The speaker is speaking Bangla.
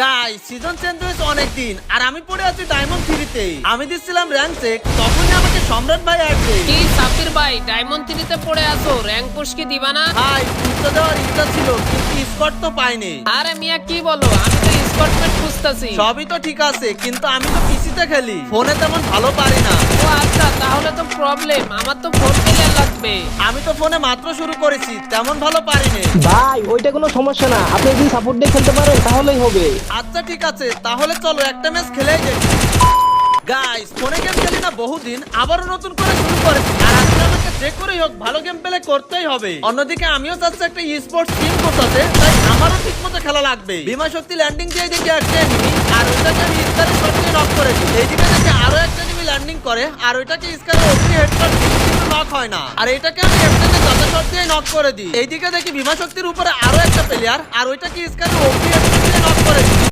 গাইস সিজন চেঞ্জ হয়েছে অনেকদিন আর আমি পড়ে আছি ডায়মন্ড 3 তে। আমি দিচ্ছিলাম র্যাঙ্ক চেক, তখনই আমাকে সম্রাট ভাই অ্যাড দেয়। কি সাফির ভাই ডায়মন্ড 3 তে পড়ে আছো, র্যাঙ্ক পুশ কি দিবা না? ভাই পুজো দেওয়ার ইচ্ছা ছিল কিন্তু স্কট তো পাইনি। আরে মিয়া কি বলো, আমি তো স্কটম্যান খুঁজতাছি। সবই তো ঠিক আছে কিন্তু আমি তো পিসিতে খেলি, ফোনে তেমন ভালো পারি না। ও আচ্ছা, তাহলে তো প্রবলেম, আমার তো ফোন প্লেয়ার লাগবে। আমি তো ফোনে মাত্র শুরু করেছি, তেমন ভালো পারিনি। ভাই ওইটা কোনো সমস্যা না, আপনি যদি সাপোর্ট দিয়ে খেলতে পারেন তাহলেই হবে। আচ্ছা ঠিক আছে, তাহলে চলো একটা ম্যাচ খেলেই যাই। গাইস ফোনে গেম খেলি না বহুদিন, আবারও নতুন করে শুরু করেছি আর আজকে আমাকে যে করেই হোক ভালো গেম প্লে করতেই হবে। অন্যদিকে আমিও চাচ্ছি একটা স্পোর্টস টিম করতে, তাই আমারও ঠিকমতো খেলা লাগবে। বিমা শক্তি ল্যান্ডিং দিয়ে দেখি একটা এনিমি আর ওইটাকে আমি স্কারের শট দিয়ে নক করে দিই। এইদিকে দেখি আরো একটা এনিমি ল্যান্ডিং করে আর ওইটাকে স্কারের ওপরে হেডশট দিই কিন্তু নক হয় না, আর এটাকে আমি এফটেনে যত শট দিয়ে নক করে দিই। এইদিকে দেখি বিমা শক্তির উপরে আরো একটা প্লেয়ার আর ওইটাকে স্কারের ওপরে